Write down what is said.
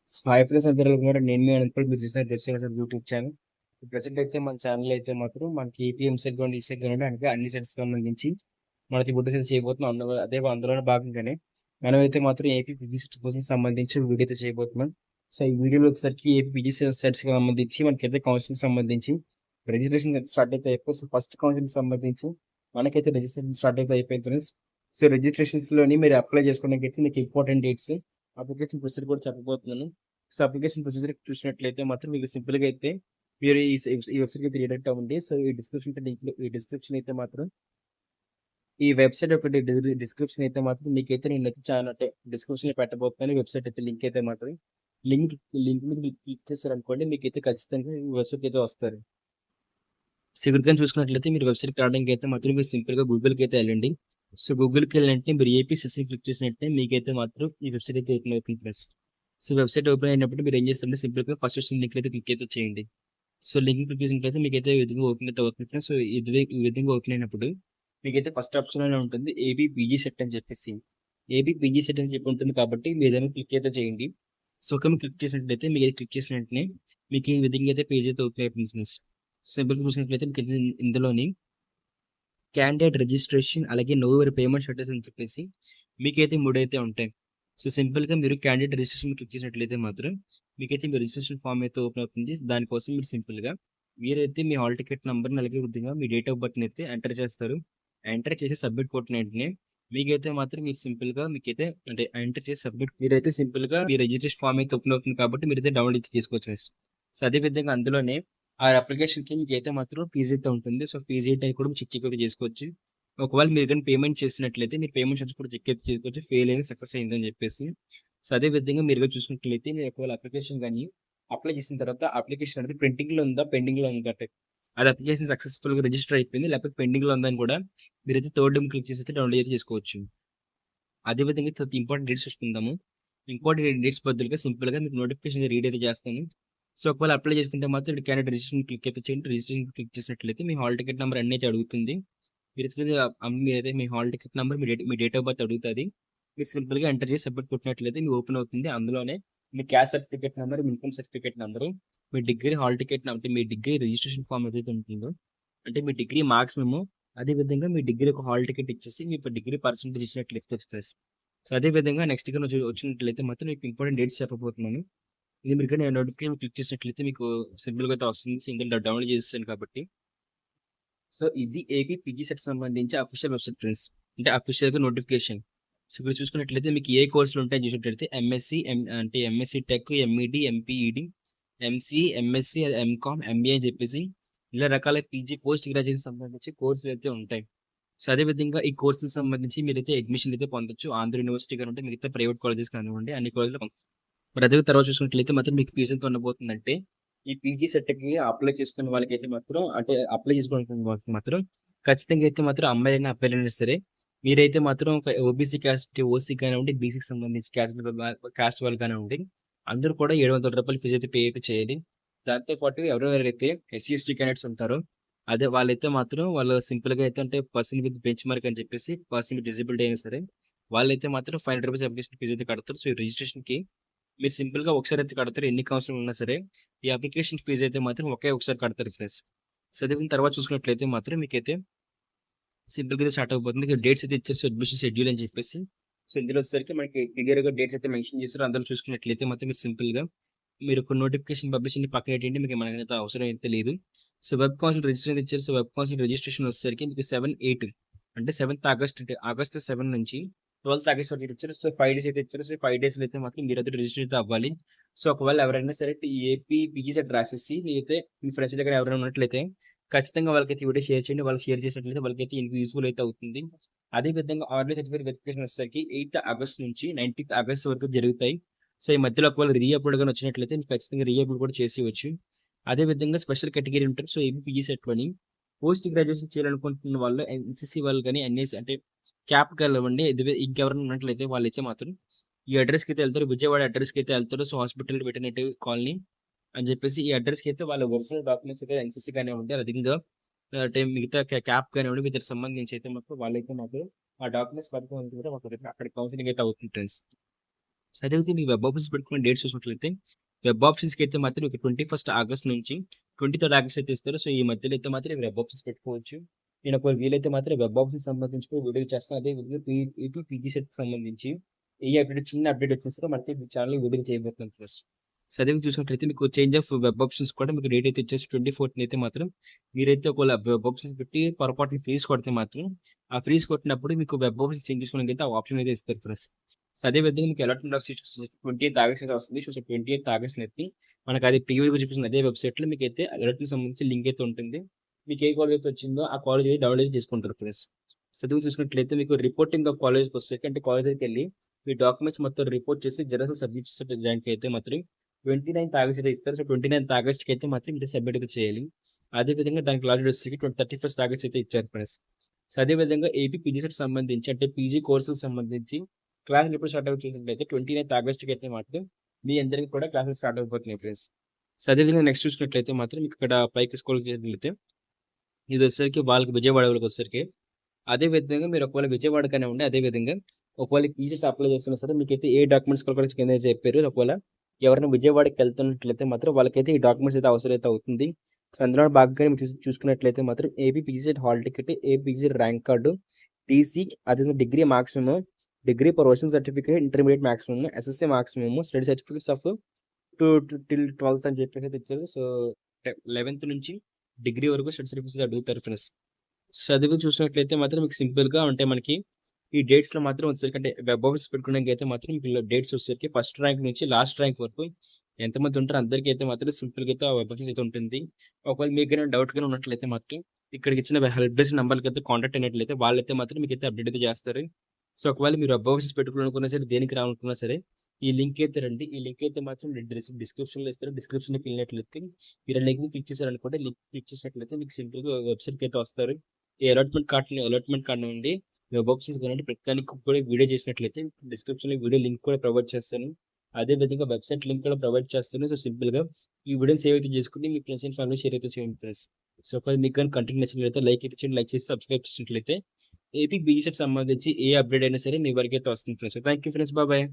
Hi friends అందరూ కూడా నేను మీ అనుకోండి మీరు చూసిన జస్ట్ యూట్యూబ్ ఛానల్. ప్రెసెంట్ అయితే మన ఛానల్ అయితే మాత్రం మనకి ఏపీఎం సెట్ కానీ ఈ సెట్ కానీ అంటే అన్ని సెట్స్ సంబంధించి మనకి ఫుడ్ సెట్ చేయబోతున్నాం. అందులోనే భాగంగానే మనం అయితే మాత్రం ఏపీ పీజీ సెట్ కోసం సంబంధించి వీడియో అయితే చేయబోతున్నాం. సో ఈ వీడియోలో వచ్చేసరికి ఏపీ పీజీ సెట్స్ కి సంబంధించి మనకైతే కౌన్సిలింగ్ సంబంధించి రిజిస్ట్రేషన్ స్టార్ట్ అయితే అయిపోయి సో ఫస్ట్ కౌన్సిలింగ్ సంబంధించి మనకైతే రిజిస్ట్రేషన్ స్టార్ట్ అయితే అయిపోయింది ఫ్రెండ్స్. సో రిజిస్ట్రేషన్స్ లోని మీరు అప్లై చేసుకోవడానికి మీకు ఇంపార్టెంట్ డేట్స్ అప్లికేషన్ ప్రొసీజర్ కూడా చెప్పబోతున్నాను. సో అప్లికేషన్ ప్రొసీజర్ చూసినట్లయితే మాత్రం మీకు సింపుల్ గా అయితే మీరు ఈ వెబ్సైట్ అయితే రీడక్ట్ అవ్వండి. సో ఈ డిస్క్రిప్షన్ అయితే మాత్రం ఈ వెబ్సైట్ యొక్క డిస్క్రిప్షన్ అయితే మాత్రం మీకైతే నేను అయితే చాలా అంటే డిస్క్రిప్షన్ లో పెట్టబోతున్నాను. వెబ్సైట్ అయితే లింక్ అయితే మాత్రం లింక్ లింక్ మీద మీరు క్లిక్ చేశారు అనుకోండి మీకైతే ఖచ్చితంగా ఈ వెబ్సైట్ అయితే వస్తారు. సో ఇక్కడ చూసుకున్నట్లయితే మీరు వెబ్సైట్కి రావడానికి అయితే మాత్రం మీరు సింపుల్ గా గూగుల్కి అయితే వెళ్ళండి. సో గూగుల్కి వెళ్ళంటే మీరు ఏపీ సెషన్ క్లిక్ చేసినట్టే మీకైతే మాత్రం ఈ వెబ్సైట్ అయితే ఓపెన్ అవుతుంది ప్లస్. సో వెబ్సైట్ ఓపెన్ అయినప్పుడు మీరు ఏం చేస్తారంటే సింపుల్ గా ఫస్ట్ వచ్చిన లింక్ అయితే క్లిక్ అయితే చేయండి. సో లింక్ క్లిక్ చేసినట్లయితే మీకైతే ఈ విధంగా ఓపెన్ అయితే అవుతుంది. సో ఈ విధంగా ఓపెన్ అయినప్పుడు మీకైతే ఫస్ట్ ఆప్షన్ అనే ఉంటుంది ఏపీ పీజీ సెట్ అని చెప్పేసి. ఏపీ పీజీ సెట్ అని చెప్పి ఉంటుంది కాబట్టి మీరు ఏదైనా క్లిక్ అయితే చేయండి. సో ఒక క్లిక్ చేసినట్లయితే మీకు క్లిక్ చేసిన వెంటనే మీకు ఈ విధంగా అయితే పేజ్ అయితే ఓపెన్ అయిపోతుంది. సింపుల్ చూసినట్లయితే మీకు ఇందులోని క్యాండిడేట్ రిజిస్ట్రేషన్ అలాగే నో యువర్ పేమెంట్ స్టేటస్ అని చెప్పేసి మీకైతే మూడైతే ఉంటాయి. సో సింపుల్గా మీరు క్యాండిడేట్ రిజిస్ట్రేషన్ క్లిక్ చేసినట్లయితే మాత్రం మీకైతే మీ రిజిస్ట్రేషన్ ఫామ్ అయితే ఓపెన్ అవుతుంది. దానికోసం మీరు సింపుల్గా మీరైతే మీ హాల్ టికెట్ నెంబర్ని అలాగే విధంగా మీ డేట్ ఆఫ్ బర్త్ని అయితే ఎంటర్ చేస్తారు. ఎంటర్ చేసి సబ్మిట్ కొట్టిన వెంటనే మీకైతే మాత్రం మీరు సింపుల్గా మీకైతే అంటే ఎంటర్ చేసి సబ్మిట్ మీరైతే సింపుల్గా మీ రిజిస్ట్రేషన్ ఫామ్ అయితే ఓపెన్ అవుతుంది కాబట్టి మీరైతే డౌన్లోడ్ అయితే చేసుకోవచ్చు. సో అదే విధంగా అందులోనే ఆ అప్లికేషన్కి మీకు అయితే మాత్రం ఫీజు అయితే ఉంటుంది. సో ఫీజు అయితే కూడా చెక్ అయితే చేసుకోవచ్చు. ఒకవేళ మీరు కానీ పేమెంట్ చేసినట్లయితే మీరు పేమెంట్ చార్జ్ కూడా చెక్ అయితే చేసుకోవచ్చు ఫెయిల్ అయింది సక్సెస్ అయింది అని చెప్పేసి. సో అదే విధంగా మీరు చూసుకున్నట్లయితే మీరు ఒకవేళ అప్లికేషన్ కానీ అప్లై చేసిన తర్వాత అప్లికేషన్ అనేది ప్రింటింగ్ లో ఉందా పెండింగ్ లో ఉందా అది అప్లికేషన్ సక్సెస్ఫుల్ గా రిజిస్టర్ అయిపోయింది లేకపోతే పెండింగ్ లో ఉందని కూడా మీరైతే థర్డ్ క్లిక్ చేసి అయితే డౌన్లోడ్ అయితే చేసుకోవచ్చు. అదే విధంగా ఇంపార్టెంట్ డేట్స్ చూసుకుందాము. ఇంపార్టెంట్ డేట్స్ బదులుగా సింపుల్ గా మీకు నోటిఫికేషన్ రీడ్ అయితే చేస్తాను. సో ఒకవేళ అప్లై చేసుకుంటే మాత్రం ఇక్కడ క్యాండిడేట్ రిజిస్ట్రేషన్ క్లిక్ అయితే చేయండి. రిజిస్ట్రేషన్ క్లిక్ చేసినట్లయితే మీ హాల్ టికెట్ నెంబర్ అన్ని అయితే అడుగుతుంది. మీరైతే మీ హాల్ టికెట్ నెంబర్ మీ డేట్ ఆఫ్ బర్త్ అడుగుతుంది. మీరు సింపుల్ గా ఎంటర్ చేసి సబ్మిట్ కొట్టినట్లయితే మీ ఓపెన్ అవుతుంది. అందులోనే మీ క్యాస్ట్ సర్టిఫికేట్ నెంబర్ మీ ఇన్కమ్ సర్టిఫికేట్ నెంబరు మీ డిగ్రీ హాల్ టికెట్ అంటే మీ డిగ్రీ రిజిస్ట్రేషన్ ఫామ్ ఏదైతే ఉంటుందో అంటే మీ డిగ్రీ మార్క్స్ మేము అదే విధంగా మీ డిగ్రీ ఒక హాల్ టికెట్ ఇచ్చేసి మీ డిగ్రీ పర్సెంటేజ్ ఇచ్చినట్లయితే ఎక్స్ప్రెస్. సో అదే విధంగా నెక్స్ట్ గా వచ్చినట్లయితే మాత్రం మీకు ఇంపార్టెంట్ డేట్స్ చెప్పబోతున్నాను. ఇది మీరు కానీ నోటిఫికేషన్ క్లిక్ చేసినట్లయితే మీకు సింపుల్ గా అయితే వస్తుంది. ఇందులో డౌన్లోడ్ చేస్తాను కాబట్టి. సో ఇది ఏపీ పీజీ సెట్ సంబంధించి అఫీషియల్ వెబ్సైట్ ఫ్రెండ్స్. అంటే అఫీషియల్ గా నోటిఫికేషన్. సో ఇక్కడ చూసుకున్నట్లయితే మీకు ఏ కోర్సులు ఉంటాయో చూసినట్లయితే ఎంఎస్సి అంటే MSc tech MEd MPEd MC MSc MCom MBA అని చెప్పేసి ఇలా రకాల పీజీ పోస్ట్ గ్రాడ్యుయేషన్ సంబంధించి కోర్సులు అయితే ఉంటాయి. సో అదే విధంగా ఈ కోర్సులకు సంబంధించి మీరైతే అడ్మిషన్ అయితే పొందొచ్చు. ఆంధ్ర యూనివర్సిటీ కానివ్వండి మిగతా ప్రైవేట్ కాలేజెస్ కానివ్వండి అన్ని కాలేజీలు. మరి అదే తర్వాత చూసుకున్నట్లయితే మాత్రం మీకు ఫీజు ఎంత ఉండబోతుందంటే ఈ పీజీ సెట్కి అప్లై చేసుకునే వాళ్ళకైతే మాత్రం అంటే అప్లై చేసుకోవడానికి వాళ్ళకి మాత్రం ఖచ్చితంగా అయితే మాత్రం అమ్మాయిలైనా అబ్బాయిలైనా సరే మీరైతే మాత్రం ఓబీసీ క్యాస్ట్ ఓసీ కానివ్వండి బీసీకి సంబంధించి క్యాస్ట్ వాళ్ళు కానివ్వండి అందరూ కూడా 700 రూపాయలు ఫీజు అయితే పే అయితే చేయాలి. దాంతోపాటు ఎవరెవరైతే ఎస్సీ ఎస్టీ క్యాండిడేట్స్ ఉంటారో అదే వాళ్ళైతే మాత్రం వాళ్ళు సింపుల్ గా అయితే అంటే పర్సన్ విత్ బెంచ్ మార్క్ అని చెప్పేసి పర్సన్ విత్ డిజబిలిటీ అయినా సరే వాళ్ళైతే మాత్రం 500 రూపీస్ అప్లికేషన్ ఫీజు అయితే కడతారు. సో ఈ రిజిస్ట్రేషన్ కి మీరు సింపుల్ గా ఒకసారి అయితే కడతారు. ఎన్ని కౌన్సిలింగ్ ఉన్నా సరే ఈ అప్లికేషన్ ఫీజు అయితే మాత్రం ఒకే ఒకసారి కడతారు ఫ్రెండ్స్. చదివిన తర్వాత చూసుకున్నట్లయితే మాత్రం మీకైతే సింపుల్ గా స్టార్ట్ అయిపోతుంది. డేట్స్ అయితే ఇచ్చారు అడ్మిషన్ షెడ్యూల్ అని చెప్పేసి. సో ఇందులో వచ్చేసరికి మనకి క్లియర్ గా డేట్స్ అయితే మెన్షన్ చేస్తారు. అందులో చూసుకున్నట్లయితే మాత్రం మీరు సింపుల్ గా మీరు ఒక నోటిఫికేషన్ పబ్లిషింగ్ పక్కన ఏంటంటే మీకు మనకైతే అవసరం అయితే లేదు. సో వెబ్ కౌన్సిల్ రిజిస్ట్రేషన్ ఇచ్చారు. సో వెబ్ కౌన్సిల్ రిజిస్ట్రేషన్ వచ్చేసరికి మీకు 7/8 అంటే 7th ఆగస్ట్ అంటే ఆగస్ట్ 7 నుంచి 12th ఆగస్ట్ వరకు ఇచ్చారు. సో 5 డేస్ అయితే ఇచ్చారు. సో 5 డేస్ అయితే మాత్రం మీరు అయితే రిజిస్టర్ అయితే అవ్వాలి. సో ఒకవేళ ఎవరైనా సరే ఏపీ పీజీ సెట్ రాసేసి మీరైతే మీ ఫ్రెండ్స్ దగ్గర ఎవరైనా ఉన్నట్లయితే ఖచ్చితంగా వాళ్ళకైతే వీడియో షేర్ చేయండి. వాళ్ళు షేర్ చేసినట్లయితే వాళ్ళకైతే యూస్ఫుల్ అయితే అవుతుంది. అదే విధంగా ఆర్డర్ సర్టిఫికేట్ వెరిఫికేషన్ వచ్చేసరికి 8th ఆగస్ట్ నుంచి 19th ఆగస్ట్ వరకు జరుగుతాయి. సో ఈ మధ్యలో ఒకవేళ రీఅప్లోడ్ కానీ వచ్చినట్లయితే మీకు ఖచ్చితంగా రీఅప్లోడ్ కూడా చేసేయచ్చు. అదే విధంగా స్పెషల్ కేటగిరీ ఉంటారు. సో ఏపీ పీజీ సెట్లోని పోస్ట్ గ్రాడ్యుయేషన్ చేయాలనుకుంటున్న వాళ్ళు ఎన్సీసీ వాళ్ళు కానీ ఎన్ఎస్ అంటే క్యాప్ కలవండి ఇంకెవరైనా ఉన్నట్లయితే వాళ్ళు అయితే మాత్రం ఈ అడ్రస్కి అయితే వెళ్తారు. విజయవాడ అడ్రస్కి అయితే వెళ్తారు. సో హాస్పిటల్ వెటర్నరీ కాలనీ అని చెప్పేసి ఈ అడ్రస్కి అయితే వాళ్ళ ఒరిజినల్ డాక్యుమెంట్స్ అయితే ఎన్సీసీ కానివ్వండి అదేవిధంగా అంటే మిగతా క్యాప్ కానివ్వండి వీటికి సంబంధించి అయితే మాత్రం వాళ్ళైతే మాత్రం ఆ డాక్యుమెంట్స్ పట్టుకోవాలి కూడా మాకు అక్కడ కౌన్సిలింగ్ అయితే అవుతుంది ఫ్రెండ్స్. సో అదైతే మీకు వెబ్ ఆప్షన్స్ పెట్టుకునే డేట్స్ చూసినట్లయితే వెబ్ ఆప్షన్స్‌కి అయితే మాత్రం మీకు 21 ఆగస్ట్ నుంచి 23 ఆగస్ట్ అయితే ఇస్తారు. సో ఈ మధ్యలో అయితే మాత్రం వెబ్ ఆప్షన్స్ పెట్టుకోవచ్చు. నేను ఒకవేళ వీలైతే మాత్రం వెబ్ ఆప్షన్స్ సంబంధించి కూడా వీడియో చేస్తాను. అదే విధంగా ఏపీ పీజీ సెట్‌కి సంబంధించి ఏ అప్డేట్ చిన్న అప్డేట్ వచ్చినా సరే మనకి మీ ఛానెల్‌లో వీడియో చేయబోతున్నాను ఫ్రెండ్స్. సో అదే చూసినట్లయితే మీకు చేంజ్ ఆఫ్ వెబ్ ఆప్షన్స్ కూడా మీకు డేట్ అయితే వచ్చేసి 24న అయితే మాత్రం మీరైతే ఒకవేళ వెబ్ ఆప్షన్స్ పెట్టి పొరపాటున ఫ్రీజ్ కొడితే మాత్రం ఆ ఫ్రీజ్ కొట్టినప్పుడు మీకు వెబ్ ఆప్షన్స్ చేంజ్ చేసుకోవడానికి అయితే ఆ ఆప్షన్ అయితే ఇస్తారు ఫ్రెండ్స్. సో అదే విధంగా మీకు అలాట్‌మెంట్ ఆఫ్ సీట్స్ 28 ఆగస్ట్ అయితే వస్తుంది. సో 28 ఆగస్ట్ అయితే మనకు అది ప్రీవ్యూగా చూపిస్తుంది అదే వెబ్‌సైట్‌లో మీకైతే అలాట్‌మెంట్‌కి సంబంధించి లింక్ అయితే ఉంటుంది. మీకు ఏ కాలేజ్ అయితే వచ్చిందో ఆ కాలేజ్ అయితే డౌన్లోడ్ చేసుకుంటారు ఫ్రెండ్స్. సో అది చూసినట్లయితే మీకు రిపోర్టింగ్ ఆఫ్ కాలేజ్‌కి వచ్చేసరికి అంటే కాలేజ్ అయితే వెళ్లి మీ డాక్యుమెంట్స్ మొత్తం రిపోర్ట్ చేసి జిరాక్స్ సబ్మిట్ చేసే దానికి అయితే మాత్రం 29th ఆగస్ట్ అయితే ఇస్తారు. సో 29th ఆగస్ట్‌కి అయితే మాత్రం మీరు సబ్మిట్ అయితే చేయాలి. అదే విధంగా దానికి లాస్ట్ డేట్ వచ్చేసరికి 31st ఆగస్ట్ అయితే ఇచ్చారు ఫ్రెండ్స్. సో అదే విధంగా ఏపీ పీజీ సెట్‌కి సంబంధించి అంటే పీజీ కోర్సులకు సంబంధించి క్లాసులు ఎప్పుడు స్టార్ట్ అవుతాయి చూసినట్లయితే 29th ఆగస్ట్‌కి అయితే మాత్రం మీ అందరికి కూడా క్లాసెస్ స్టార్ట్ అయిపోతున్నాయి ఫ్రెండ్స్. సో అదే విధంగా నెక్స్ట్ చూసినట్లయితే మాత్రం ఇక్కడ పైకి స్క్రోల్ చేసినట్లయితే ఇది వచ్చేసరికి వాళ్ళకి విజయవాడ వాళ్ళకి వచ్చేసరికి అదే విధంగా మీరు ఒకవేళ విజయవాడ కానివ్వండి, అదే విధంగా ఒకవేళ పీజీస్ అప్లై చేసుకున్నా సరే మీకైతే ఏ డాక్యుమెంట్స్ కూడా కింద చెప్పారు. ఒకవేళ ఎవరైనా విజయవాడకి వెళ్తున్నట్లయితే మాత్రం వాళ్ళకైతే ఈ డాక్యుమెంట్స్ అయితే అవసరం అయితే అవుతుంది. సో అందులో భాగంగా మీరు చూసుకున్నట్లయితే మాత్రం ఏపీ పీజీ హాల్ టికెట్, ఏ పీజీ ర్యాంక్ కార్డు, టీసీ, అదే degree marks memo, degree professional certificate, intermediate marks memo, SSC marks memo, study certificates of till 12th అని చెప్పేసి అయితే ఇచ్చారు. సో 11th నుంచి డిగ్రీ వరకు స్టడీ సర్టిఫికేట్స్ అడుగుతారు ఫ్రెండ్స్. చదివి చూసినట్లయితే మాత్రం మీకు సింపుల్‌గా అంటే మనకి ఈ డేట్స్‌లో మాత్రం వచ్చేసరికి అంటే వెబ్ ఆఫీస్ పెట్టుకోవడానికి అయితే మాత్రం మీకు డేట్స్ వచ్చేసరికి ఫస్ట్ ర్యాంక్ నుంచి లాస్ట్ ర్యాంక్ వరకు ఎంతమంది ఉంటారో అందరికీ అయితే మాత్రం సింపుల్‌గా అయితే ఆ వెబ్ ఆఫీస్ అయితే ఉంటుంది. ఒకవేళ మీకు గాని డౌట్ గాని ఉన్నట్లయితే మాత్రం ఇక్కడికి ఇచ్చిన హెల్ప్ డెస్క్ నంబర్‌కి అయితే కాంటాక్ట్ అయినట్లయితే వాళ్ళైతే మాత్రం మీకైతే అప్డేట్ అయితే చేస్తారు. సో ఒకవేళ మీరు వెబ్ ఆఫీస్ పెట్టుకోవాలనుకున్నా సరే, దేనికి రావాలనుకున్నా సరే ఈ లింక్ అయితే రండి. ఈ లింక్ అయితే మాత్రం డిస్క్రిప్షన్‌లో ఇస్తారు. డిస్క్రిప్షన్‌లోకి వెళ్ళినట్లయితే మీరు ఆ లింక్ క్లిక్ చేశారనుకోండి, లింక్ క్లిక్ చేసినట్లయితే మీకు సింపుల్‌గా వెబ్‌సైట్‌కి అయితే వస్తారు. ఈ అలాట్మెంట్ కార్డ్ నుండి వెబ్ ఆప్షన్స్ కానివ్వండి ప్రతిదానికి కూడా వీడియో చేసినట్లయితే డిస్క్రిప్షన్‌లో వీడియో లింక్ కూడా ప్రొవైడ్ చేస్తాను. అదే విధంగా వెబ్‌సైట్ లింక్ కూడా ప్రొవైడ్ చేస్తాను. సో సింపుల్‌గా ఈ వీడియోని సేవ్ అయితే చేసుకొని మీ ఫ్రెండ్స్ అండ్ ఫ్యామిలీ షేర్ అయితే చేయండి ఫ్రెండ్స్. సో ఒకవేళ మీకు గాని కంటెంట్ నచ్చినట్లయితే లైక్ అయితే చేయండి. లైక్ చేసి సబ్స్క్రైబ్ చేసినట్లయితే ఏపీ బీఈసీకి సంబంధించి ఏ అప్డేట్ అయినా సరే మీ వరకైతే వస్తుంది friends. Thank you friends. Bye.